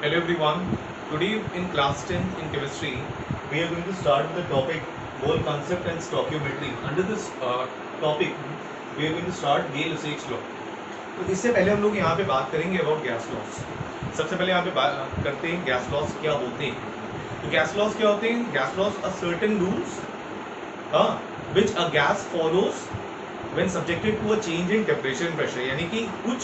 Hello everyone. Today in class 10 in chemistry, we are going to start with the topic Mole concept and stoichiometry. Under this topic, we are going to start Gay-Lussac's law. तो इससे पहले हम लोग यहाँ पे बात करेंगे about gas laws. सबसे पहले यहाँ पे बात करते हैं गैस लॉस क्या होते हैं. तो गैस लॉस क्या होते हैं? Gas laws a certain rules which a gas follows when subjected to a change in temperature and pressure. यानी कि कुछ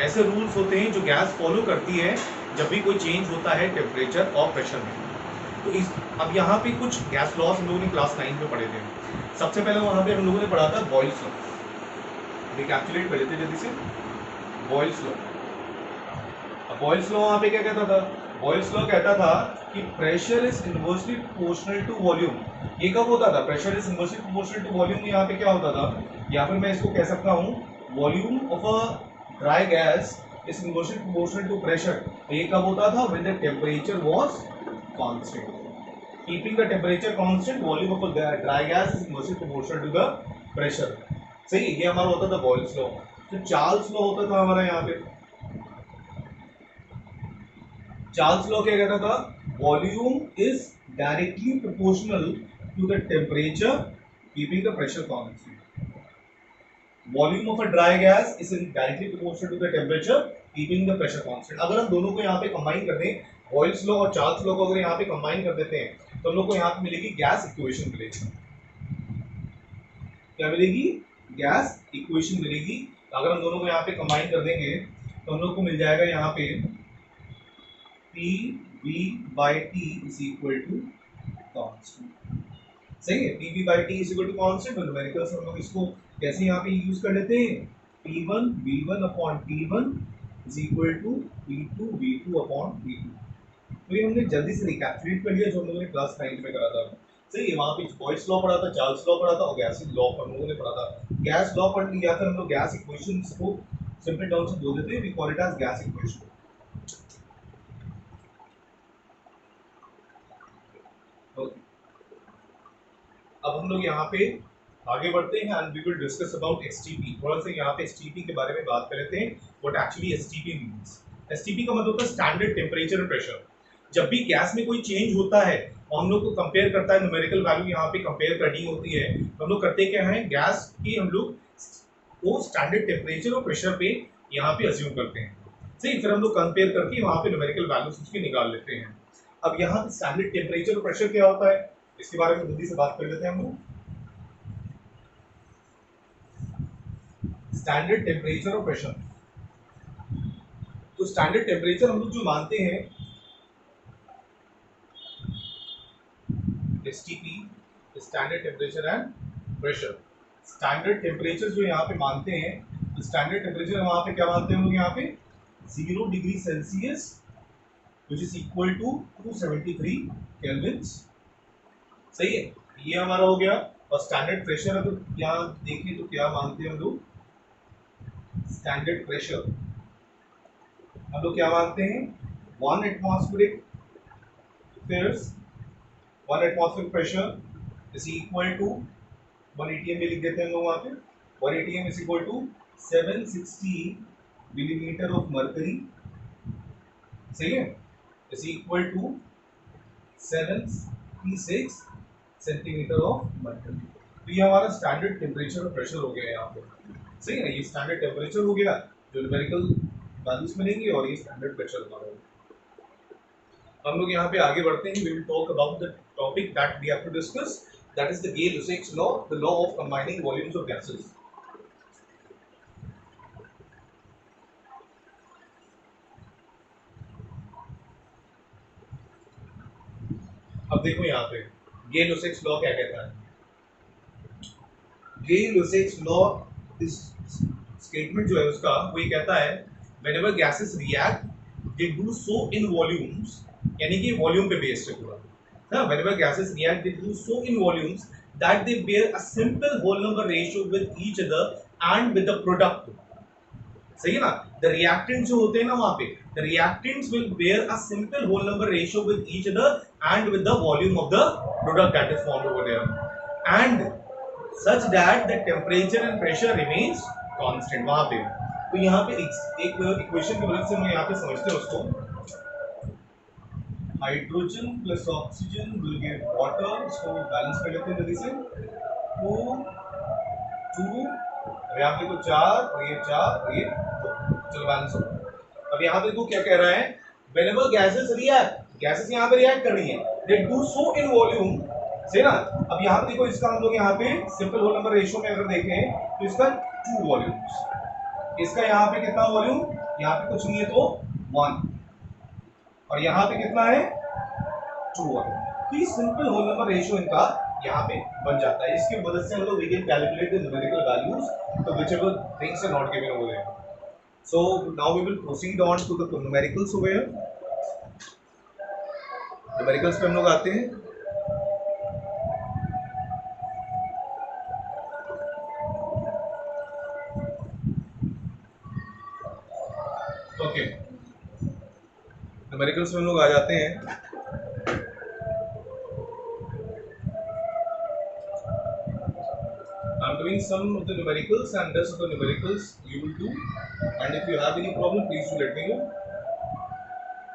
ऐसे रूल्स होते हैं जो गैस फॉलो करती है जब भी कोई चेंज होता है टेम्परेचर और प्रेशर में. तो इस अब यहाँ पे कुछ गैस लॉस हम लोगों ने क्लास 9 में पढ़े थे. सबसे पहले वहाँ पे हम लोगों ने पढ़ा था बॉयल्स लॉ. रिकैप्चुलेट कर लेते जल्दी से. Boyle's law. अब बॉयल्स लॉ वहाँ पे क्या कहता था? बॉयल्स लॉ कहता था कि pressure is inversely proportional to volume. ये कब होता था? Pressure is inversely proportional to volume. यहाँ पे क्या होता था? या फिर मैं इसको कह सकता हूँ volume of a dry gas is inversely proportional to pressure. ये कब होता था? When the temperature was constant. Keeping the temperature constant, volume of a dry gas is inversely proportional to the pressure. सही. ये हमारा होता था बॉयल्स लॉ. तो चार्ल्स लॉ होता था हमारा यहाँ पे. चार्ल्स लॉ क्या कहता था? Volume is directly proportional to the temperature, keeping the pressure constant. Volume of a dry gas is directly proportional to the temperature, keeping the pressure constant. अगर हम दोनों को यहाँ पे कंबाइन कर दें, बॉयल्स लॉ और चार्ल्स लॉ को अगर यहाँ पे कंबाइन कर देते हैं तो हम लोग को यहाँ पे मिलेगी गैस इक्वेशन मिलेगी. क्या मिलेगी? गैस इक्वेशन मिलेगी. अगर हम दोनों को यहाँ पे कंबाइन कर देंगे तो हम लोग को मिल जाएगा यहाँ पे PV/T is equal to constant. सही है. PV/T is equal to constant. तो न्यूमेरिकल्स हम लोग इसको कैसे यहाँ पे यूज कर लेते हैं? P1 V1 upon T1 is equal to P2 V2 upon T2. तो ये हमने जल्दी से रिकैप्चुलेट कर लिया जो हम लोगों ने क्लास 9 में करा था. सही है. वहाँ पे बॉयल्स लॉ पढ़ा था, चार्ल्स लॉ पढ़ा था और गैस लॉ हम लोगों ने पढ़ा था. गैस लॉ पढ़ लिया था हम लोग. गैस इक्वेशंस को सिंपल टर्म्स में बोल देते हैं. We call it as gas equation. अब हम लोग यहाँ पे आगे बढ़ते हैं and we will discuss about STP. थोड़ा सा यहाँ पे एसटीपी के बारे में बात कर लेते हैं. What actually STP means. STP का मतलब होता है स्टैंडर्ड टेम्परेचर एंड प्रेशर. जब भी गैस में कोई चेंज होता है और हम लोग को कंपेयर करता है, न्यूमेरिकल वैल्यू यहाँ पे कंपेयर करनी होती है, तो हम लोग करते क्या है? गैस की हम लोग वो स्टैंडर्ड टेम्परेचर और प्रेशर पे यहाँ पे अज्यूम करते हैं. सही. फिर हम लोग कंपेयर करके वहाँ पे न्यूमेरिकल वैल्यूज उसके निकाल लेते हैं. अब यहाँ पे स्टैंडर्ड टेम्परेचर और प्रेशर क्या होता है इसके बारे में जल्दी से बात कर लेते हैं हम लोग. स्टैंडर्ड टेम्परेचर और प्रेशर. तो स्टैंडर्ड टेम्परेचर हम लोग जो मानते हैं STP, standard temperature and pressure. Standard temperature जो यहाँ पे मानते हैं, तो स्टैंडर्ड टेम्परेचर वहाँ पे क्या मानते हैं हम लोग यहाँ पे? 0 degree Celsius which is equal to 273 kelvin. सही है. ये हमारा हो गया. और स्टैंडर्ड प्रेशर अगर यहाँ देखें तो क्या मानते हैं हम लोग? स्टैंडर्ड प्रेशर हम लोग क्या मानते हैं? 1 atmospheric pressure is equal to 1 atm में लिख देते हैं हम लोग वहाँ पे. 1 atm is equal to 760 millimetre of mercury. सही है. Is equal to 736 centimetre of mercury. तो ये हमारा स्टैंडर्ड टेम्परेचर और प्रेशर हो गया यहाँ पे. सही है. ये स्टैंडर्ड टेम्परेचर हो गया जो न्यूमेरिकल वैल्यूज मिलेंगी और ये स्टैंडर्ड प्रेशर हमारा होगा. हम लोग यहाँ पे आगे बढ़ते हैं. We will talk about the topic that we have to discuss, that is the Gay-Lussac's law, the law of combining volumes of gases. अब देखो यहाँ पे Gay-Lussac's लॉ क्या कहता है. Gay-Lussac's लॉ इस स्टेटमेंट जो है उसका वो ये कहता है whenever gases react they do so in volumes, यानी कि वॉल्यूम पे बेस्ड है पूरा. हाँ. whenever gases react they do so in volumes that they bear a simple whole number ratio with each other and with the product. सही है ना. the reactants जो होते हैं ना वहाँ पे, the reactants will bear a simple whole number ratio with each other and with the volume of the product that is formed over there, and such that the temperature and pressure remains constant. वहाँ पे तो यहाँ पे एक equation की मदद से हम यहाँ पे समझते हैं उसको. Hydrogen plus oxygen will give water. इसको बैलेंस कर लेते हैं जल्दी से। 2 2, अब यहाँ पे तो 4 और ये 4 और ये 2, चलो बैलेंस हो गया। अब यहाँ पे देखो क्या कह रहा है, whenever gases react, गैसेस यहाँ पे रिएक्ट कर रही है, they do so in volume, सही ना। अब यहाँ पे देखो इसका हम लोग यहाँ पे सिंपल होल नंबर रेशियो में अगर देखें तो इसका 2 वॉल्यूम्स, इसका यहाँ पे कितना वॉल्यूम, यहाँ पे कुछ नहीं है तो 1, और यहाँ पे कितना है 2 वॉल्यूम। तो ये सिंपल होल नंबर रेशियो इनका यहाँ पे बन जाता है। इसकी मदद से हम लोग we can calculate the numerical values तो whichever things are not given over there. So now we will proceed on to the numericals over here. Numericals पे हम लोग आते हैं। Okay, numericals पे हम लोग आ जाते हैं। I'm doing some of the numericals and rest of the numericals you will do, and if you have any problem please do let me know.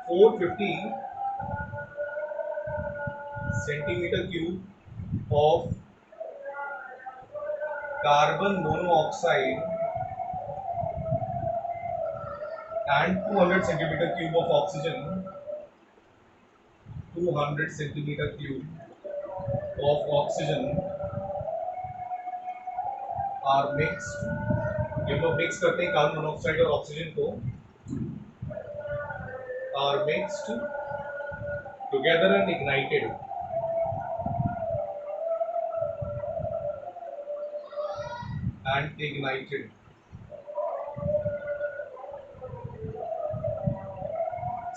450 centimeter cube of carbon monoxide and 200 centimeter cube of oxygen, 200 centimeter cube of oxygen are mixed। ये लोग mix करते हैं carbon monoxide और oxygen को, are mixed together and ignited,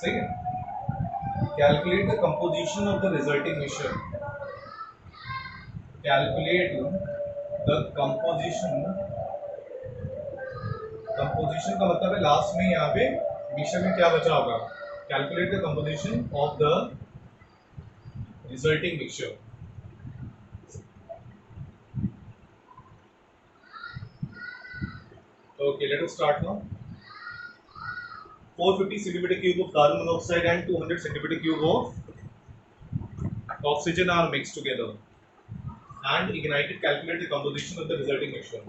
सही है। Calculate the composition of the resulting mixture, calculate the composition, composition का मतलब है लास्ट में यहाँ पे मिक्सचर में क्या बचा होगा। Calculate the composition of the resulting mixture। Okay, let us start now। 450 centimeter cube of carbon monoxide and 200 centimeter cube of oxygen are mixed together and ignited। Calculate the composition of the resulting mixture।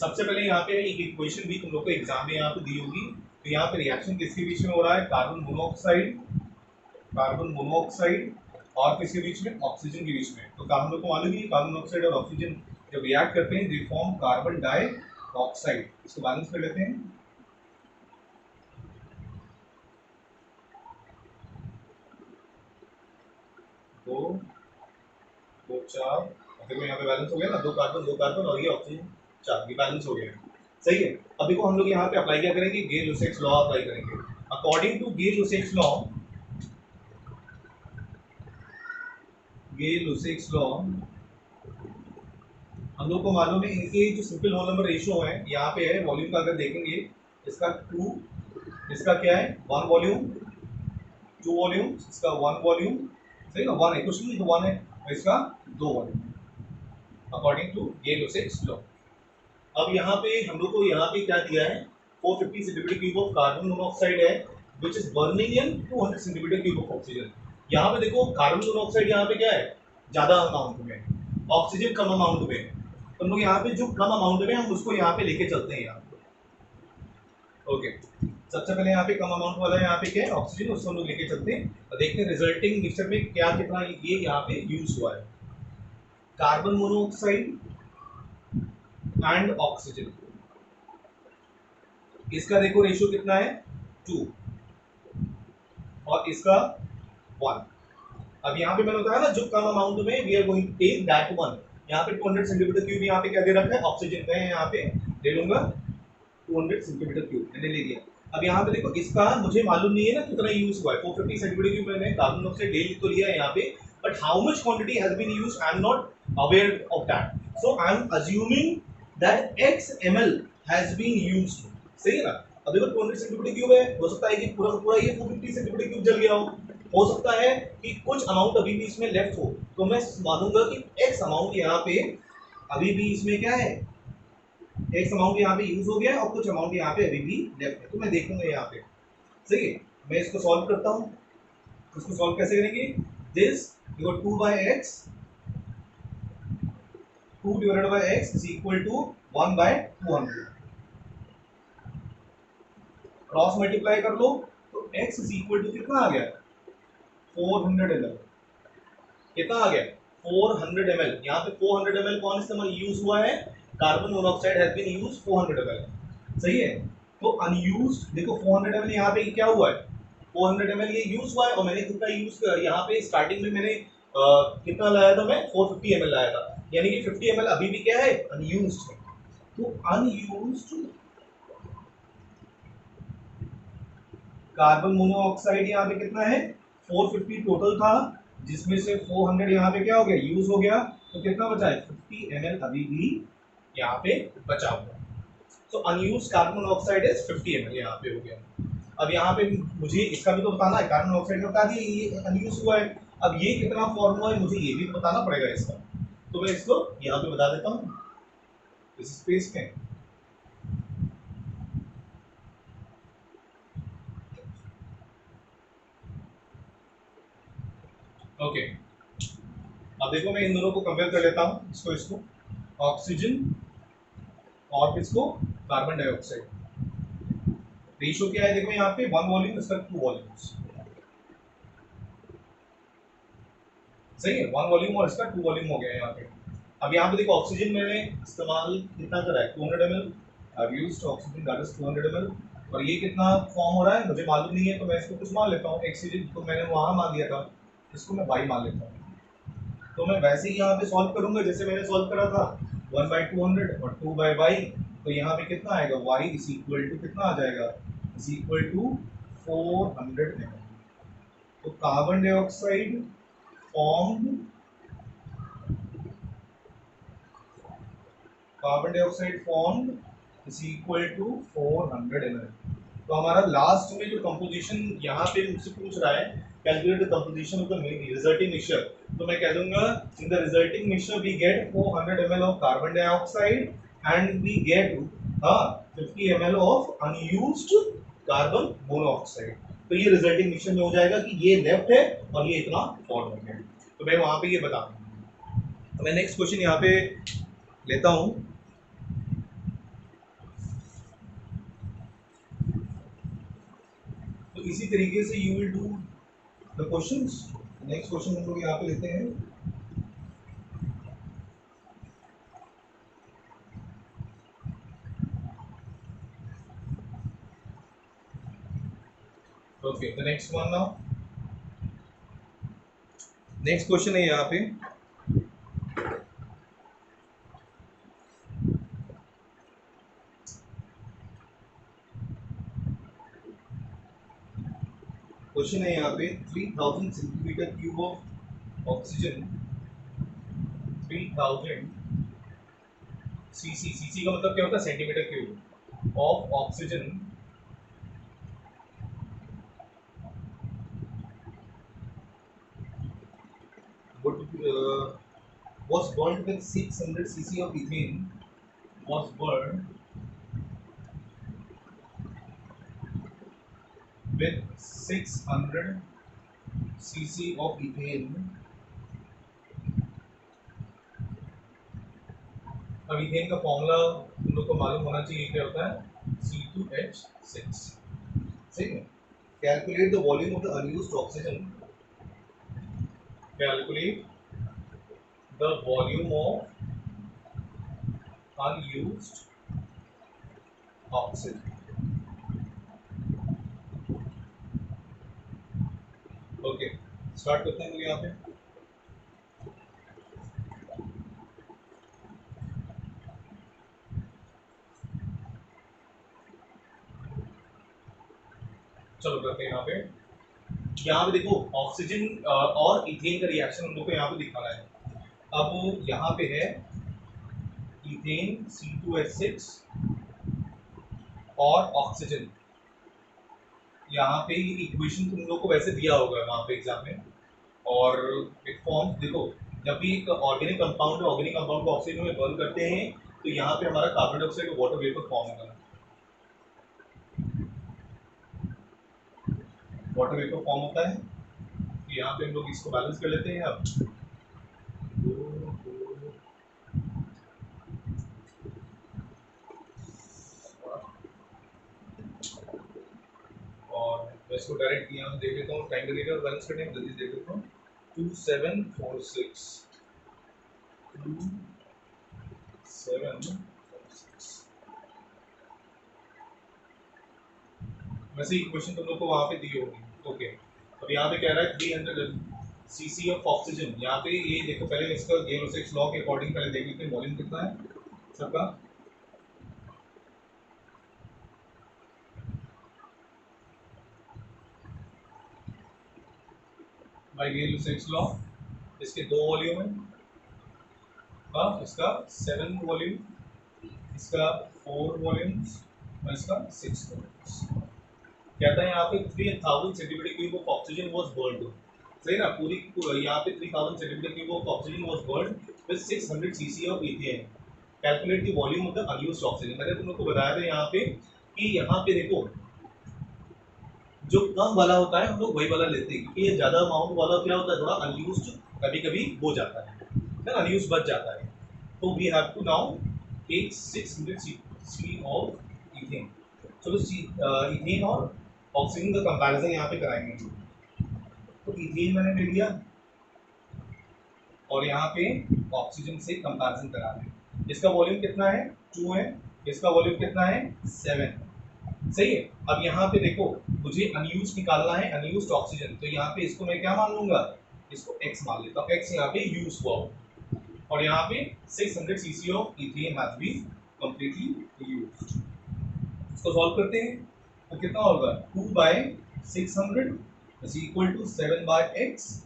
सबसे पहले यहाँ पे एक equation भी तुम लोग को exam में यहाँ पे दी होगी। तो यहाँ पे रिएक्शन किसके बीच में हो रहा है, कार्बन मोनोऑक्साइड और किसके बीच में, ऑक्सीजन के बीच में। तो हम लोग को मालूम है कार्बन मोनोऑक्साइड और ऑक्सीजन जब रिएक्ट करते हैं दे फॉर्म कार्बन डाइऑक्साइड। इसको बैलेंस कर लेते हैं। दो 4, देखो यहाँ पे बैलेंस हो गया ना, 2 कार्बन और ये ऑक्सीजन 4, ये बैलेंस हो गया, सही है। अब देखो हम लोग यहाँ पे अप्लाई क्या करेंगे, गेल-लुसैक्स लॉ अप्लाई करेंगे। अकॉर्डिंग टू गेल-लुसैक्स लॉ हम लोग को मालूम है इनके जो सिंपल होल नंबर रेशियो है यहाँ पे है, वॉल्यूम का अगर देखेंगे इसका 2, इसका क्या है 1 वॉल्यूम, 2 वॉल्यूम, इसका 1 वॉल्यूम, सही ना, 1 है कुछ नहीं तो 1 है, और इसका 2 वॉल्यूम अकॉर्डिंग टू गेल-लुसैक्स लॉ। अब यहाँ पे हम लोग को यहाँ पे क्या दिया है, 450 centimetre cube of carbon monoxide है which is burning in 200 centimetre cube of oxygen. यहाँ पे देखो कार्बन मोनोऑक्साइड यहाँ पे क्या है ज्यादा अमाउंट में, ऑक्सीजन कम अमाउंट में। तो हम लोग यहाँ पे जो कम अमाउंट में हम उसको यहाँ पे लेके चलते हैं यहाँ पे। ओके, सबसे पहले यहाँ पे कम अमाउंट वाला यहाँ पे क्या है ऑक्सीजन, उसको हम लोग लेके चलते हैं और देखते हैं रिजल्टिंग मिक्सचर में क्या कितना ये यहाँ पे यूज हुआ है। कार्बन मोनोऑक्साइड एंड ऑक्सीजन, इसका देखो रेशियो कितना है 2 और इसका 1। अब यहाँ पे मैंने बताया ना जो कम अमाउंट में we are going to take that one. यहाँ पे 200 सेंटीमीटर क्यूब यहाँ पे क्या दे रखा है ऑक्सीजन का, यहाँ पे ले लूंगा 200 सेंटीमीटर क्यूब मैंने ले लिया। अब यहाँ पे देखो इसका मुझे मालूम नहीं है ना कितना यूज हुआ है, 450 सेंटीमीटर क्यूब मैंने कार्बन मोनोऑक्साइड ले तो लिया है यहाँ पे, but how much quantity has been used I am not aware of that, so I am assuming that x ml has been used, सही है ना। अब देखो 200 सेंटीमीटर क्यूब है, हो सकता है कि पूरा का पूरा ये 450 सेंटीमीटर क्यूब जल गया हो सकता है कि कुछ अमाउंट अभी भी इसमें लेफ्ट हो, तो मैं मानूंगा कि x अमाउंट यहाँ पे अभी भी इसमें क्या है, x अमाउंट यहाँ पे यूज हो गया है और कुछ अमाउंट यहाँ पे अभी भी लेफ्ट है, तो मैं देखूंगा यहाँ पे, सही है। मैं इसको सॉल्व करता हूँ। उसको सॉल्व कैसे करेंगे? दिस देखो 2/x 2 divided by x is equal to 1/200 cross multiply कर लो तो x इज इक्वल टू कितना आ गया 400 ml कितना आ गया 400 ml यहाँ पे 400 ml कौन इस्तेमाल यूज हुआ है carbon monoxide has been used 400 ml सही है तो अनयूज्ड देखो 400 ml यहाँ पे क्या हुआ है 400 ml ये यूज हुआ है और मैंने कितना यूज यहाँ पे स्टार्टिंग में मैंने कितना लाया था मैं 450 ml लाया था यानी कि 50 ml अभी भी क्या है अनयूज्ड है तो अनयूज्ड कार्बन मोनोऑक्साइड यहाँ पे कितना है 450 टोटल था जिसमें से 400 यहाँ पे क्या हो गया यूज हो गया तो कितना बचा है 50 ml अभी भी यहाँ पे बचा हुआ तो unused carbon monoxide is 50 ml यहाँ पे हो गया अब यहाँ पे मुझे इसका भी तो बताना है कार्बन मोनोऑक्साइड का बता दिया ये अनयूज्ड हुआ है अब ये कितना फॉर्म हुआ है मुझे ये भी बताना पड़ेगा इसका तो मैं इसको यहाँ पे बता देता हूँ इस स्पेस में ओके अब देखो मैं इन दोनों को कंपेयर कर लेता हूँ इसको इसको ऑक्सीजन और किसको कार्बन डाइऑक्साइड रेशियो क्या है देखो यहाँ पे 1 वॉल्यूम इसका 2 वॉल्यूम्स सही है 1 वॉल्यूम और इसका 2 वॉल्यूम हो गया यहाँ पे अब यहाँ पे देखो ऑक्सीजन मैंने इस्तेमाल कितना करा है 200 ml I have used oxygen that is 200 ml और ये कितना फॉर्म हो रहा है मुझे मालूम नहीं है तो मैं इसको कुछ मान लेता हूँ ऑक्सीजन तो मैंने वहां मान लिया था इसको मैं y मान लेता हूँ तो मैं वैसे ही यहाँ पे सॉल्व करूंगा जैसे मैंने सॉल्व करा था 1/200 और 2/y तो यहाँ पे कितना आएगा y इज इक्वल टू कितना आ जाएगा इज इक्वल टू 400 ml तो carbon dioxide formed carbon dioxide formed is equal to 400 ml तो हमारा लास्ट में जो कंपोजिशन यहाँ पे मुझसे पूछ रहा है calculate the composition of the resulting mixture तो मैं कह दूंगा in the resulting mixture we get 400 ml of carbon dioxide and we get 50 ml of unused carbon monoxide तो ये रिजल्टिंग मिक्सचर में हो जाएगा कि ये लेफ्ट है और ये इतना फॉरवर्ड है तो मैं वहां पे ये बता तो मैं नेक्स्ट क्वेश्चन यहाँ पे लेता हूँ तो इसी तरीके से you will do the questions next question हम लोग यहाँ पे लेते हैं okay the next one now next question है यहाँ पे क्वेश्चन है यहाँ पे 3000 centimetre cube of oxygen 3000 CC का मतलब क्या होता है centimetre cube of oxygen was burned with 600 cc of ethane was burned with 600 cc of ethane अब इथेन का फॉर्मूला तुम लोग को मालूम होना चाहिए क्या होता है C2H6 ठीक है calculate the volume of the unused oxygen calculate the volume of unused oxygen okay start करते हैं लोग यहाँ पे चलो करते हैं यहाँ पे देखो ऑक्सीजन और इथेन का रिएक्शन हम लोग को यहाँ पे दिखाना है अब यहाँ पे है इथेन C2H6 और ऑक्सीजन यहाँ पे ये इक्वेशन तुम लोग को वैसे दिया होगा वहाँ पे एग्जाम में और एक फॉर्म देखो जब भी एक ऑर्गेनिक कंपाउंड को ऑक्सीजन में बर्न करते हैं तो यहाँ पे हमारा कार्बन डाइऑक्साइड का वाटर वेपर फॉर्म होगा वाटर वेपर फॉर्म होता है यहाँ पे हम लोग इसको बैलेंस कर लेते हैं अब। और मैं इसको डायरेक्ट यहाँ देख लेता हूँ, टाइम लगेगा बैलेंस करने में, जल्दी देख लेता हूँ। 2746 2746। वैसे इक्वेशन तुम लोग को वहाँ पे दी होगी। ओके, अब यहाँ पे कह रहा है 300 सीसी ऑफ ऑक्सीजन। यहाँ पे ये देखो, पहले इसका गेल-लोसेक्स लॉ के अकॉर्डिंग पहले देख लेते हैं वॉल्यूम कितना है सबका। बाय गेल-लोसेक्स लॉ इसके 2 वॉल्यूम है, इसका 7 वॉल्यूम, इसका 4 वॉल्यूम्स और इसका 6 वॉल्यूम्स। कहता है यहाँ पे 3000 centimetre cube of oxygen was burned. सही ना, पूरी यहाँ पे 3000 centimetre cube of oxygen was burned with 600 CC of ethane. Calculate the volume of the unused oxygen. मैंने तुम लोग को बताया था यहाँ पे कि यहाँ पे देखो, जो कम वाला होता है हम लोग वही वाला लेते हैं, क्योंकि ये ज्यादा अमाउंट वाला क्या होता है, थोड़ा अनयूज्ड कभी कभी हो जाता है ना, अनयूज्ड बच जाता है। तो we have to now take 600 CC of ethane. चलो ईथेन और ऑक्सीजन का कंपैरिजन यहाँ पे कराएंगे। तो ईथेन मैंने ले लिया और यहाँ पे ऑक्सीजन से कंपैरिजन करा रहे हैं। इसका वॉल्यूम कितना है, 2 है, इसका वॉल्यूम कितना है, 7। सही है। अब यहाँ पे देखो, मुझे अनयूज निकालना है, अनयूज्ड ऑक्सीजन। तो यहाँ पे इसको मैं क्या मान लूंगा, इसको x मान लेता हूँ। x यहाँ पे यूज हुआ और यहाँ पे 600 CC of ethane has been completely used. इसको सॉल्व करते हैं तो कितना होगा, 2/600 is equal to 7/x।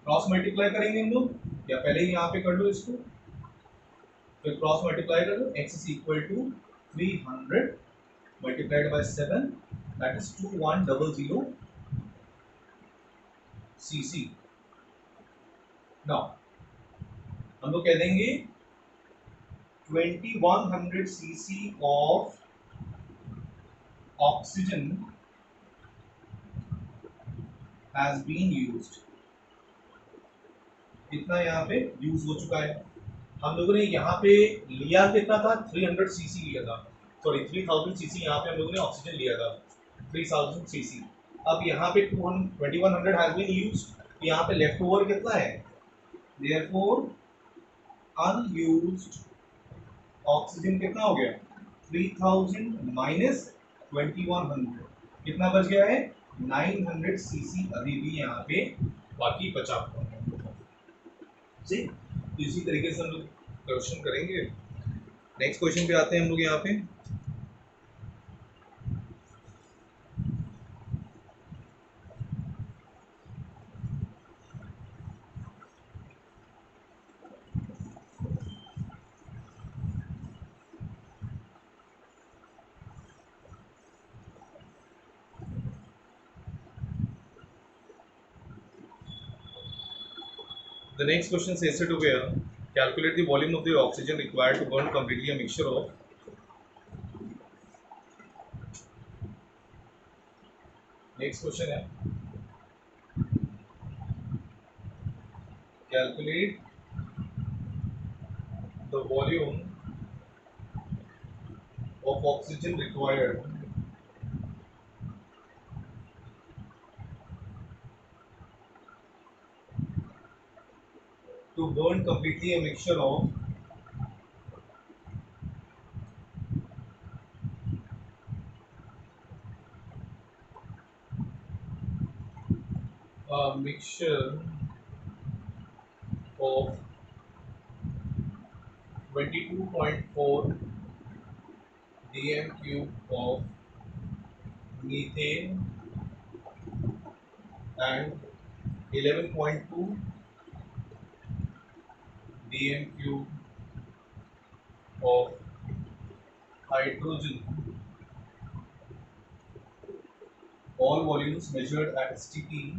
Cross multiply करेंगे हम लोग, या पहले ही यहाँ पे कर लो इसको, फिर क्रॉस मल्टीप्लाई कर लो। x is equal to 300 multiplied by 7, that is 2100 cc. Now हम लोग कह देंगे 2100 cc of oxygen has been used। कितना यहाँ पे यूज हो चुका है। हम लोगों ने यहाँ पे लिया कितना था, 300 सीसी लिया था, सॉरी 3000 सीसी यहाँ पे हम लोगों ने ऑक्सीजन लिया था, 3000 सीसी। अब यहाँ पे 2100 हैज बीन यूज्ड, यहाँ पे लेफ्ट ओवर कितना है, देयरफॉर अनयूज्ड ऑक्सीजन कितना हो गया, 3000 माइनस 2100, कितना बच गया है, 900 सीसी अभी भी यहाँ पे बाकी बचा हुआ है। तो इसी तरीके से हम लोग क्वेश्चन करेंगे। नेक्स्ट क्वेश्चन पे आते हैं हम लोग यहाँ पे। The next question says it over here. Calculate the volume of the oxygen required to burn completely a mixture of. Next question है, calculate the volume of oxygen required to burn completely a mixture of a mixture of 22.4 dm cube of methane and 11.2 dm cube of hydrogen, all volumes measured at STP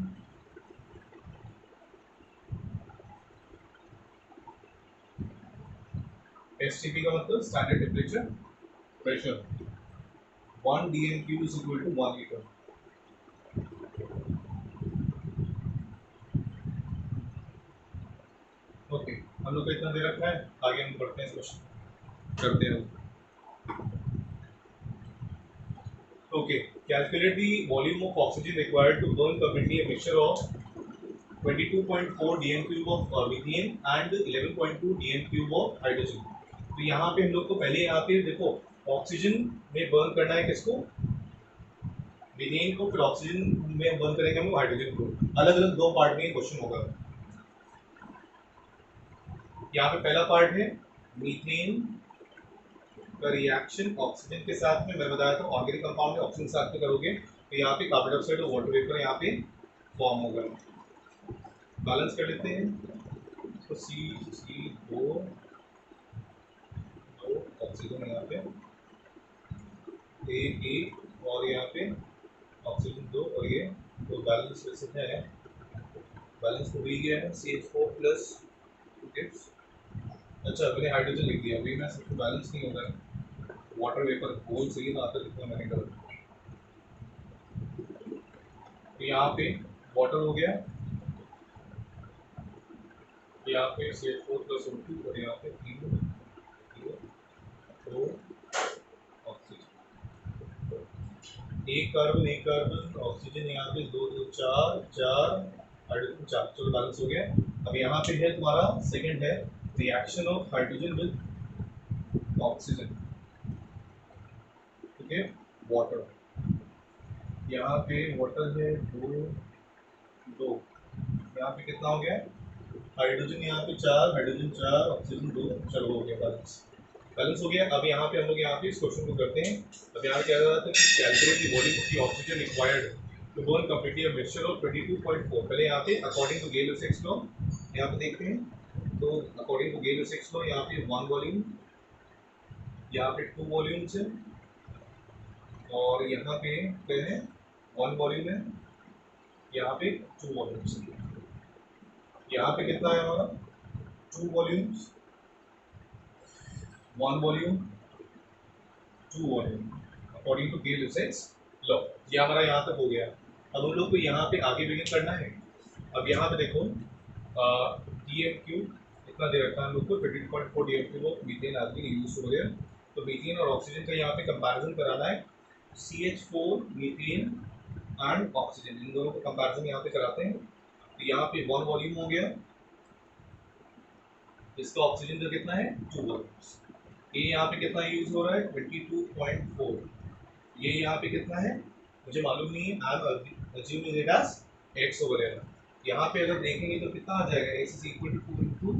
STP का मतलब standard temperature pressure, 1 dm cube is equal to 1 liter। हम लोग को इतना दे रखा है, आगे हम पढ़ते हैं क्वेश्चन करते हैं। Okay, calculate the volume of oxygen required to burn completely a mixture of 22.4 dm cube of methane and 11.2 dm cube of hydrogen. तो यहाँ पे हम लोग को पहले यहाँ पे देखो ऑक्सीजन में बर्न करना है किसको, मीथेन को, फिर ऑक्सीजन में बर्न करेंगे हम हाइड्रोजन को। अलग अलग दो पार्ट में क्वेश्चन होगा। यहाँ पे पहला पार्ट है मीथेन का रिएक्शन ऑक्सीजन के साथ में। मैं बताया था ऑर्गेनिक कंपाउंड में ऑक्सीजन साथ में करोगे तो यहाँ पे कार्बन डाइऑक्साइड और वाटर वेपर यहाँ पे फॉर्म होगा। बैलेंस कर लेते हैं तो सी दो ऑक्सीजन यहाँ पे एक और यहाँ पे ऑक्सीजन दो, और ये तो बैलेंस वैसे है, बैलेंस तो भी गया है CH4 प्लस गिव्स। अच्छा मैंने हाइड्रोजन लिख दिया, अभी मैं सबको बैलेंस नहीं होगा, वाटर वेपर होल सही था आता लिखना मैंने गलत। तो यहाँ पे वाटर हो गया, यहाँ पे CH4 प्लस O2 और यहाँ पे 3 तो ऑक्सीजन, एक कार्बन ऑक्सीजन, यहाँ पे 2 2 4 4 हाइड्रोजन 4, चलो बैलेंस हो गया। अब यहाँ पे है तुम्हारा सेकंड है reaction of hydrogen with oxygen, ठीक है, वाटर। यहाँ पे वाटर है 2 2, यहाँ पे कितना हो गया, हाइड्रोजन यहाँ पे 4 हाइड्रोजन 4 ऑक्सीजन 2, चलो हो गया बैलेंस, बैलेंस हो गया। अब यहाँ पे हम लोग यहाँ पे इस क्वेश्चन को करते हैं। अब यहाँ क्या रहा था, calculate the volume of the oxygen required to burn completely a mixture of 22.4। पहले यहाँ पे अकॉर्डिंग टू गेल-लुसाक्स लॉ यहाँ पे देखते हैं, तो अकॉर्डिंग टू गेल-लुसाक्स लॉ यहाँ पे 1 वॉल्यूम, यहाँ पे 2 वॉल्यूम्स है, और यहाँ पे क्या है 1 वॉल्यूम है, यहाँ पे 2 वॉल्यूम्स है। यहाँ पे कितना है हमारा 2 volumes, 1 volume 2 volume according to Gay Lussac's law. ये हमारा यहाँ तक हो गया। अब हम लोग को यहाँ पे आगे बिगिन करना है। अब यहाँ पे देखो DMQ इतना दे रखा है हम लोग को, 22.4 DMQ of methane has been used over here. तो मीथेन और ऑक्सीजन का यहाँ पे कंपैरिजन कराना है, CH4 मीथेन एंड ऑक्सीजन, इन दोनों का कंपैरिजन यहाँ पे कराते हैं। तो यहाँ पे 1 वॉल्यूम हो गया, इसका ऑक्सीजन का कितना है 2 वॉल्यूम्स। ये यहाँ पे कितना यूज हो रहा है 22.4, ये यहाँ पे कितना है मुझे मालूम नहीं है, I am assuming it as x over l. यहाँ पे अगर देखेंगे तो कितना आ जाएगा, x is equal to 2 into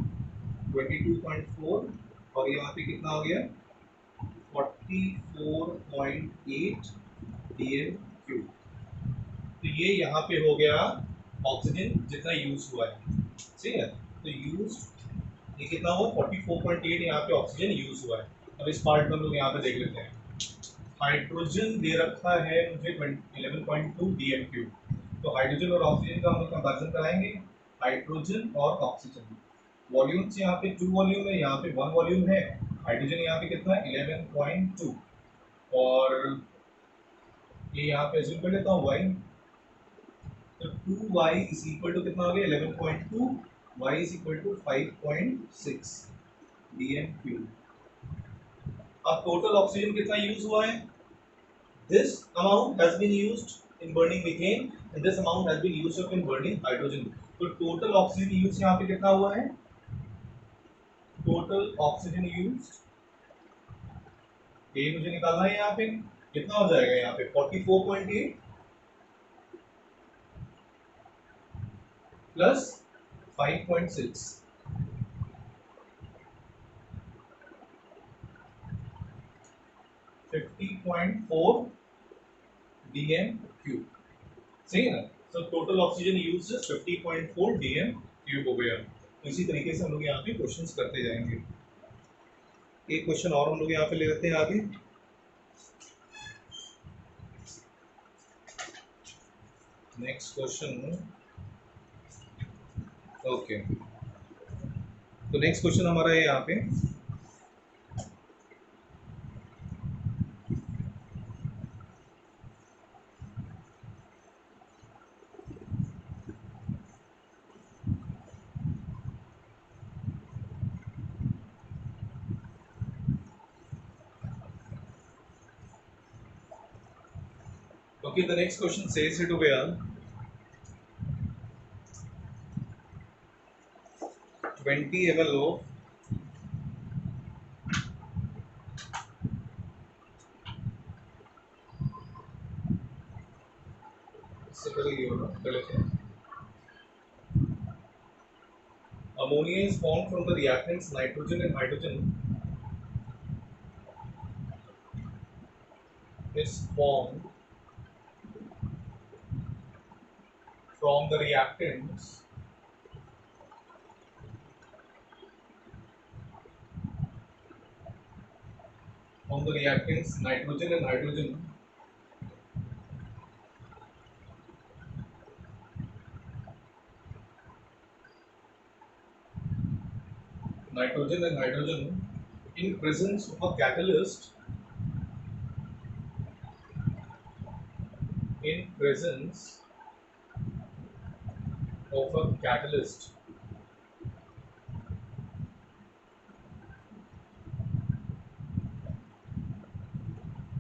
22.4, और यहाँ पे कितना हो गया 44.8 dm3। तो ये यहाँ पे हो गया ऑक्सीजन जितना यूज हुआ है, ठीक है। तो यूज ये कितना हुआ 44.8, यहाँ पे ऑक्सीजन यूज हुआ है। अब इस पार्ट में हम लोग यहाँ पे देख लेते हैं। हाइड्रोजन दे रखा है मुझे 11.2 dm3। तो हाइड्रोजन और ऑक्सीजन का हम लोग कंपैरिजन कराएंगे, हाइड्रोजन और ऑक्सीजन। वॉल्यूम्स यहाँ पे 2 वॉल्यूम है, यहाँ पे 1 वॉल्यूम है। हाइड्रोजन यहाँ पे कितना है 11.2, और ये यहाँ पे अज्यूम कर लेता हूँ y, तो 2y इज इक्वल टू कितना हो गया 11.2, y is equal to 5.6 dm3। अब टोटल ऑक्सीजन कितना यूज हुआ है, this amount has been used in burning methane and this amount has been used up in burning hydrogen। तो total oxygen use यहाँ पे कितना हुआ है, टोटल ऑक्सीजन यूज ये मुझे निकालना है, यहाँ पे कितना हो जाएगा, यहाँ पे 44.8 प्लस 5.6, 50.4 dm3, सही है ना। तो टोटल ऑक्सीजन यूज 50.4 dm3 हो गया। इसी तरीके से हम लोग यहाँ पे क्वेश्चंस करते जाएंगे। एक क्वेश्चन और हम लोग यहाँ पे ले लेते हैं आगे। नेक्स्ट क्वेश्चन, ओके, तो नेक्स्ट क्वेश्चन हमारा है यहाँ पे, Okay, the next question says it over here. 20 ml of ammonia is formed from the reactants nitrogen and hydrogen is formed from the reactants nitrogen and hydrogen in presence of a catalyst in presence of a catalyst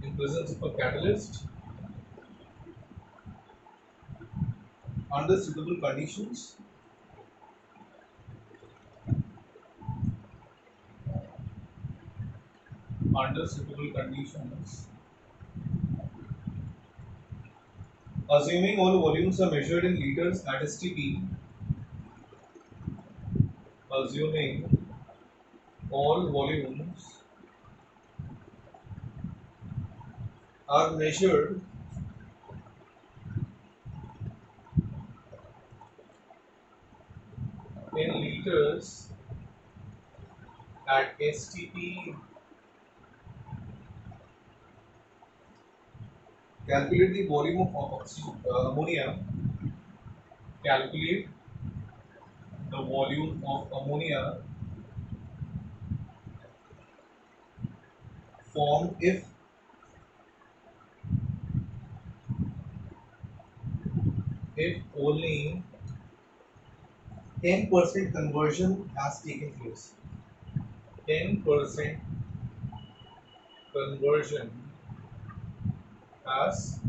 in presence of a catalyst under suitable conditions assuming all volumes are measured in liters at STP, assuming all volumes are measured in liters at STP, calculate the volume of ammonia, calculate the volume of ammonia formed if only 10% conversion has taken place. 10% conversion has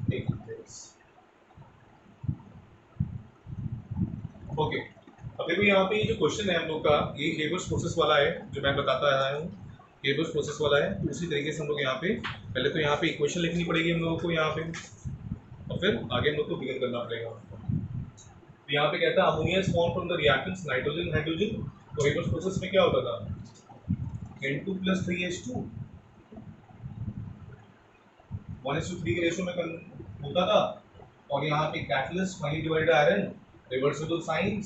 taken place. Okay अब देखो यहाँ पे ये जो question है हम लोग का ये हेबर्स प्रोसेस वाला है जो मैं बताता आया हूँ हेबर्स प्रोसेस वाला है तो उसी तरीके से हम लोग यहाँ पे पहले तो यहाँ पे इक्वेशन लिखनी पड़ेगी हम लोगों को यहाँ पे और फिर आगे हम लोग को बिगिन करना पड़ेगा। तो यहाँ पे कहता है ammonia is form from the reactants nitrogen hydrogen. तो हेबर्स प्रोसेस में क्या होता था N2 + 3H2 1:3 के रेशियो में होता था और यहाँ पे catalyst finally divided iron reversible science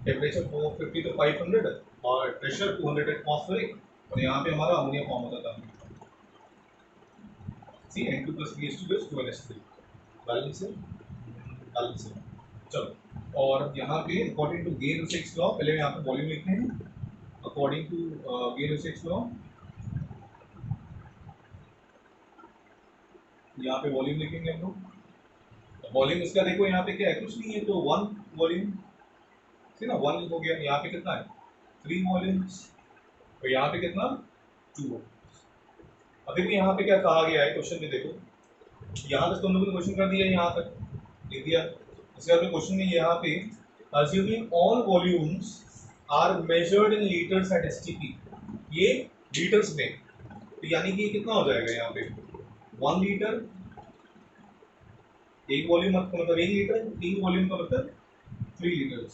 temperature 450 to 500 और प्रेशर 200 एटमॉस्फेरिक और यहाँ पे हमारा अमोनिया फॉर्म होता था सी N2 + 3H2 + 2NH3 बैलेंस है। चलो और यहाँ पे अकॉर्डिंग टू गेन-लुसाइक्स लॉ पहले यहाँ पे वॉल्यूम लिखते हैं अकॉर्डिंग टू गेन-लुसाइक्स लॉ यहाँ पे वॉल्यूम लिखेंगे हम लोग। वॉल्यूम इसका देखो यहाँ पे क्या है कुछ नहीं है तो 1 वॉल्यूम ठीक ना 1 हो गया यहाँ पे कितना है 3 वॉल्यूम्स और यहाँ पे कितना 2 वॉल्यूम्स। अब देखो यहाँ पे क्या कहा गया है क्वेश्चन में देखो यहाँ तक तुम लोगों ने क्वेश्चन कर दिया यहाँ तक लिख दिया इसके बाद क्वेश्चन में यहाँ पे assuming all volumes are measured in liters at STP ये लीटर्स में तो यानी कि ये कितना हो जाएगा यहाँ पे 1 लीटर एक वॉल्यूम का मतलब 1 लीटर 3 वॉल्यूम का मतलब 3 लीटर्स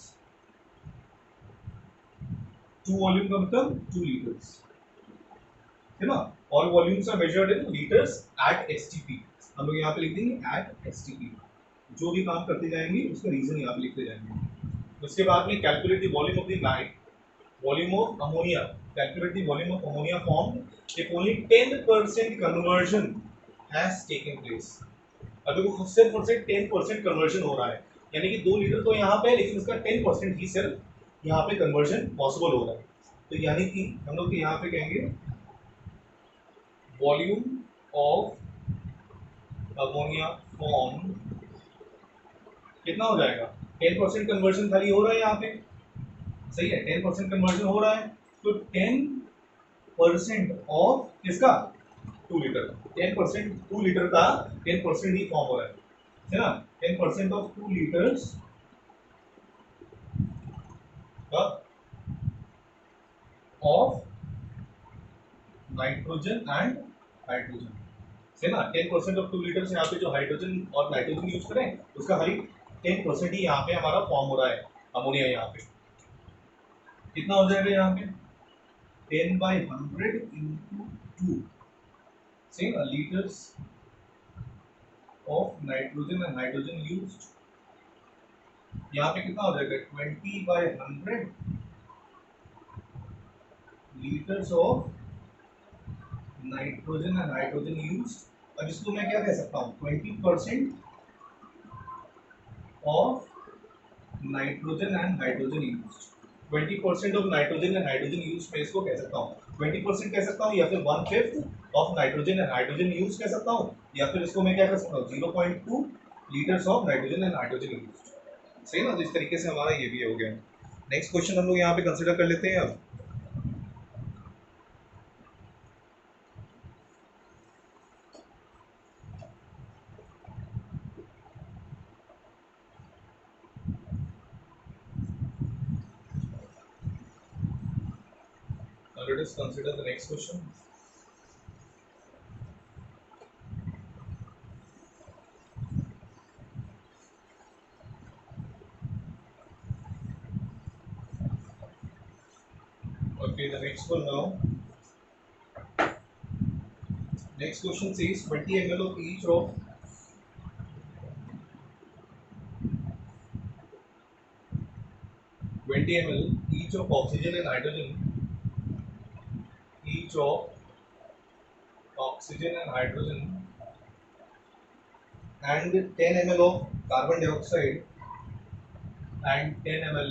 2 वॉल्यूम का मतलब 2 लीटर्स है ना और volumes are measured in litres at STP हम लोग यहाँ पे लिख देंगे एट एसटीपी जो भी काम करते जाएंगे उसका रीजन यहाँ पे लिखते जाएंगे। उसके बाद में calculate the volume of the night volume of ammonia calculate the volume of ammonia formed if only 10% conversion has taken place. अभी वो सिर्फ और सिर्फ 10% कन्वर्जन हो रहा है यानी कि 2 लीटर तो यहाँ पे है लेकिन उसका 10% ही सिर्फ यहाँ पे कन्वर्जन पॉसिबल हो रहा है। तो यानी कि हम लोग यहाँ पे कहेंगे वॉल्यूम ऑफ अमोनिया फॉर्म कितना हो जाएगा 10% कन्वर्जन खाली हो रहा है यहाँ पे सही है 10% कन्वर्जन हो रहा है तो 10% ऑफ किसका 2 लीटर, 10% 2 लीटर का 10% ही फॉर्म हो रहा है ना, 10% of 2 litres of nitrogen and hydrogen से ना, 10% ऑफ 2 लीटर यहाँ पे जो हाइड्रोजन और नाइट्रोजन यूज करें उसका खाली 10% ही यहाँ पे हमारा फॉर्म हो रहा है अमोनिया। यहाँ पे कितना हो जाएगा यहाँ पे 10/100 into 2 से litres of nitrogen and hydrogen used. यहाँ पे कितना हो जाएगा 20/100 litres of nitrogen and hydrogen used. अब इसको मैं क्या कह सकता हूँ 20% of nitrogen and hydrogen used. 20% of nitrogen and hydrogen use मैं इसको कह सकता हूँ 20% कह सकता हूँ, या फिर 1/5 of nitrogen and hydrogen use कह सकता हूँ, या फिर इसको मैं क्या कर सकता हूँ 0.2 litres of nitrogen and hydrogen use. सही ना, तो इस तरीके से हमारा ये भी हो गया। नेक्स्ट क्वेश्चन हम लोग यहाँ पे कंसिडर कर लेते हैं अब। Let us consider the next question. Okay, the next one now. Next question says 20 ml of each of 20 ml each of oxygen and hydrogen, each of oxygen and hydrogen, and 10 ml of carbon dioxide and 10 ml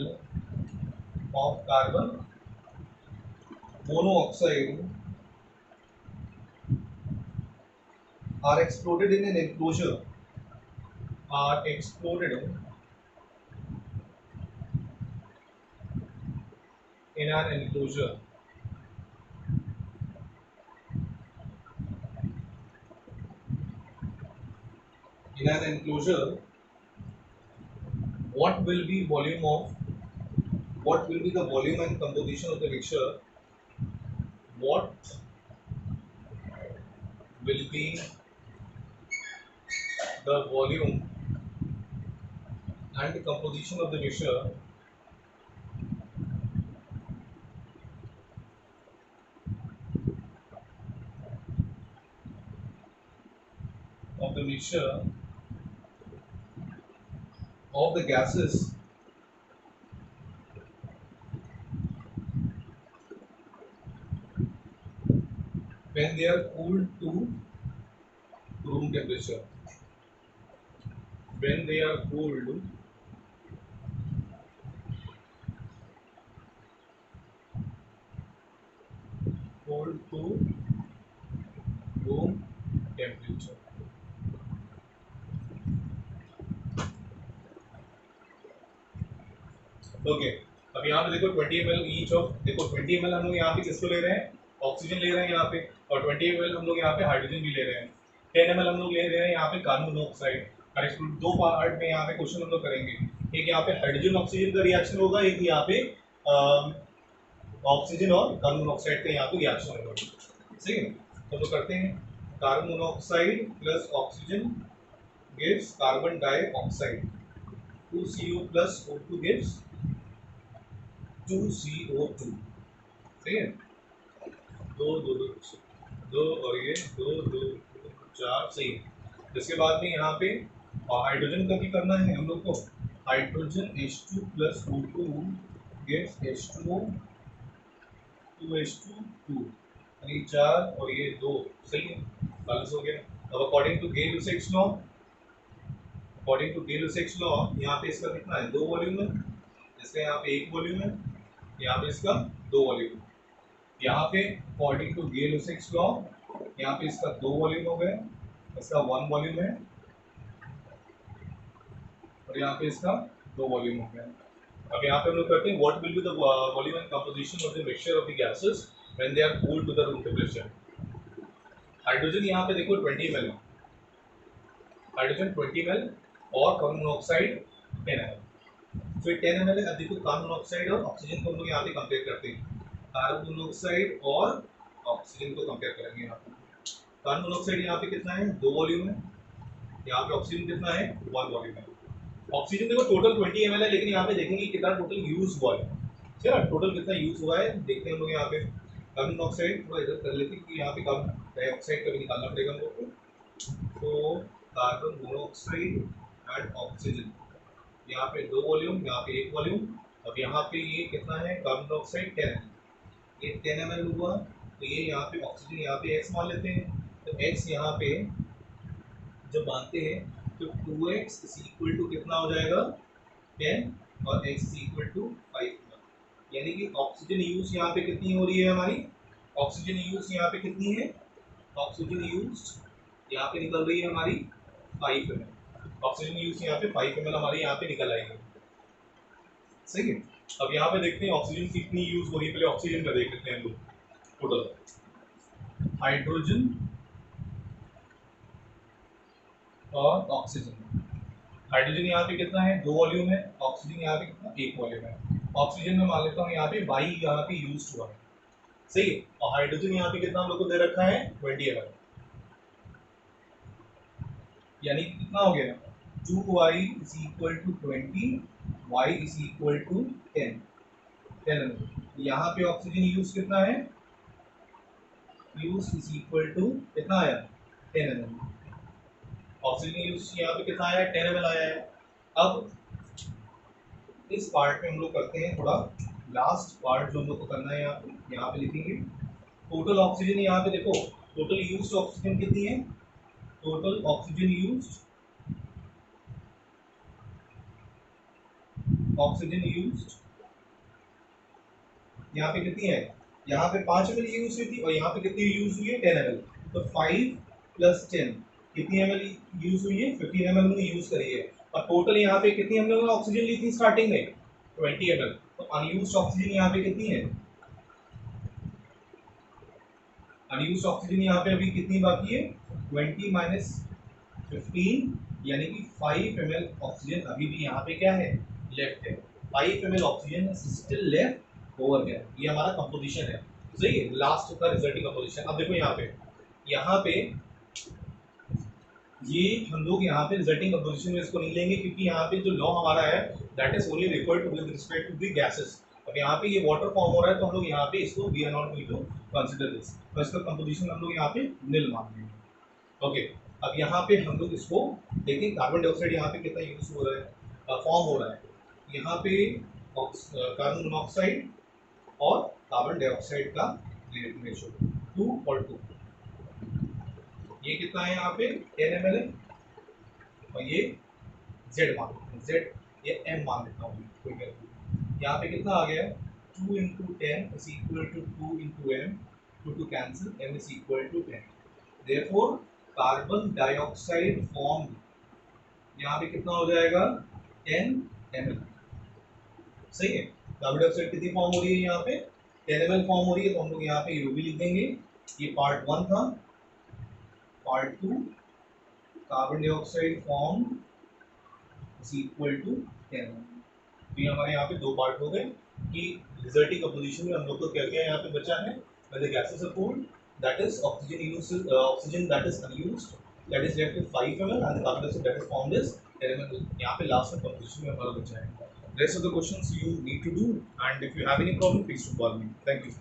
of carbon monoxide are exploded in an enclosure. Are exploded in an enclosure. In an enclosure, what will be volume of, what will be the volume and composition of the mixture? What will be the volume and the composition of the mixture of the mixture of the gases when they are cooled to room temperature? When they are cooled to room temperature. Okay, अब यहाँ पे देखो 20 ml each of, देखो 20 ml हम लोग यहाँ पे किसको ले रहे हैं, ऑक्सीजन ले रहे हैं यहाँ पे, और 20 ml हम लोग यहाँ पे हाइड्रोजन भी ले रहे हैं, 10 ml हम लोग ले रहे हैं यहाँ पे कार्बन मोनोऑक्साइड। और इसको दो पार्ट में यहाँ पे क्वेश्चन हम लोग करेंगे, एक यहाँ पे हाइड्रोजन ऑक्सीजन का रिएक्शन होगा, एक यहाँ पे ऑक्सीजन और कार्बन मोनोऑक्साइड का यहाँ पे रिएक्शन होगा। सही है, तो हम लोग करते हैं, carbon monoxide plus oxygen gives carbon dioxide, 2CO plus O2 gives 2CO2। ठीक है, दो दो दो दो और ये दो दो चार, सही है। इसके बाद में यहाँ पे हाइड्रोजन का भी करना है हम लोग को, hydrogen H2 plus O2 gives H2O 2H2 यानी 4 और ये 2, सही है, बैलेंस हो गया। अब according to Gay Lussac's law, according to Gay Lussac's law यहाँ पे इसका कितना है, 2 वॉल्यूम है, इसका यहाँ पे 1 वॉल्यूम है, यहाँ पे इसका 2 वॉल्यूम, यहाँ पे अकॉर्डिंग टू गेल-लुसाइक्स लॉ यहाँ पे इसका 2 वॉल्यूम हो गए, इसका 1 वॉल्यूम है, और यहाँ पे इसका 2 वॉल्यूम हो गया। अब यहाँ पे हम लोग करते हैं what will be the volume and composition of the mixture of the gases when they are cooled to the room temperature. Hydrogen यहाँ पे देखो 20 ml है, हाइड्रोजन 20 ml और कार्बन मोनोऑक्साइड 10 ml। फिर 10 ml है। अब देखो कार्बन मोनोऑक्साइड और ऑक्सीजन को हम लोग यहाँ पे कंपेयर करते हैं, कार्बन मोनोऑक्साइड और ऑक्सीजन को कंपेयर करेंगे। यहाँ पे कार्बन मोनोऑक्साइड यहाँ पे कितना है, 2 वॉल्यूम है, यहाँ पे ऑक्सीजन कितना है, 1 वॉल्यूम है। ऑक्सीजन देखो टोटल 20 ml है, लेकिन यहाँ पे देखेंगे कितना टोटल यूज हुआ है, चलो टोटल कितना यूज हुआ है देखते हैं हम लोग। यहाँ पे कार्बन मोनोऑक्साइड थोड़ा इधर कर लेते हैं क्योंकि यहाँ पे कार्बन डाइऑक्साइड का भी निकालना पड़ेगा हम लोग को। तो कार्बन मोनोऑक्साइड एंड ऑक्सीजन, यहाँ पे 2 वॉल्यूम, यहाँ पे 1 वॉल्यूम। अब यहाँ पे ये कितना है, कार्बन डाइऑक्साइड 10 ml, ये 10 ml हुआ। तो ये यहाँ पे ऑक्सीजन यहाँ पे x मान लेते हैं, तो x यहाँ पे जब मानते हैं तो 2x इज इक्वल टू कितना हो जाएगा, 10 और x इज इक्वल टू 5। यानी कि ऑक्सीजन यूज यहाँ पे कितनी हो रही है हमारी, ऑक्सीजन यूज यहाँ पे कितनी है, ऑक्सीजन यूज यहाँ पे निकल रही है हमारी 5 ml। ऑक्सीजन यूज यहाँ पे 5 ml हमारी यहाँ पे निकल आएगी, सही है। अब यहाँ पे देखते हैं ऑक्सीजन कितनी यूज हो रही है, पहले ऑक्सीजन का देख लेते हैं हम लोग। टोटल हाइड्रोजन और ऑक्सीजन, हाइड्रोजन यहाँ पे कितना है, 2 वॉल्यूम है, ऑक्सीजन यहाँ पे कितना, 1 वॉल्यूम है। ऑक्सीजन में मान लेता हूँ यहाँ पे बाई यहाँ पे यूज हुआ है, सही है। और हाइड्रोजन यहाँ पे कितना हम लोग को दे रखा है, 20 ml, यानी कितना हो गया, 2y is equal to 20, y is equal to 10 ml। यहाँ पे ऑक्सीजन यूज कितना है, यूज इज इक्वल टू कितना आया, 10 ml। ऑक्सीजन यूज यहाँ पे कितना आया, 10 ml आया है। अब इस पार्ट में हम लोग करते हैं थोड़ा लास्ट पार्ट जो हम लोग को करना है, यहाँ पे लिखेंगे टोटल ऑक्सीजन। यहाँ पे देखो टोटल यूज्ड ऑक्सीजन कितनी है, total oxygen used, oxygen used यहाँ पे कितनी है, यहाँ पे 5 ml यूज हुई थी और यहाँ पे कितनी यूज हुई है, 10 ml। तो 5 + 10 कितनी ml यूज हुई है, 15 ml हमने यूज करी है। और टोटल यहाँ पे कितनी हम लोगों ने ऑक्सीजन ली थी स्टार्टिंग में, 20 ml। तो अनयूज्ड ऑक्सीजन यहाँ पे कितनी है, अनयूज्ड ऑक्सीजन यहाँ पे अभी कितनी बाकी है, 20 - 15, यानी कि 5 ml ऑक्सीजन अभी भी यहाँ पे क्या है, लेफ्ट है। 5 ml oxygen still left over है। ये हमारा कंपोजिशन है, सही है, लास्ट का रिजल्टिंग कंपोजिशन। अब देखो यहाँ पे ये हम लोग यहाँ पे रिजल्टिंग कंपोजिशन में इसको नहीं लेंगे, क्योंकि यहाँ पे जो लॉ हमारा है that is only required to with respect to the gases. अब यहाँ पे ये वाटर फॉर्म हो रहा है तो हम लोग यहाँ पे इसको we are not going to consider this, तो इसका कंपोजिशन हम लोग यहाँ पे नील मान लेंगे। ओके, अब यहाँ पे हम लोग इसको देखें, कार्बन डाइऑक्साइड यहाँ पे कितना यूज हो रहा है, फॉर्म हो रहा है। यहाँ पे कार्बन मोनोऑक्साइड और कार्बन डाइऑक्साइड का रेशो 2 और 2, ये कितना है यहाँ पे 10 ml है, और ये Z मान लेते हैं, Z ये M मान लेता हूँ कोई गलती, यहाँ पे कितना आ गया, 2 × 10 is equal to 2 × M, 2 cancel, M is equal to 10। Therefore carbon dioxide form यहाँ पे कितना हो जाएगा, 10 ml, सही है। कार्बन डाइऑक्साइड कितनी फॉर्म हो रही है, यहाँ पे 10 ml फॉर्म हो रही है, तो हम लोग यहाँ पे यू भी लिख देंगे। ये पार्ट 1 था। Part 2 carbon dioxide form is equal to 10। तो ये हमारे यहाँ पे 2 पार्ट हो गए कि रिजल्टिंग कंपोजिशन में हम लोग को क्या क्या यहाँ पे बचा है, when the gases are cooled, that is oxygen used, oxygen that is unused, that is left with 5 ml, and the carbon dioxide that is formed is 10 ml। यहाँ पे लास्ट में कंपोजिशन में हमारा बचा है। Rest of the questions you need to do, and if you have any problem please to call me. Thank you.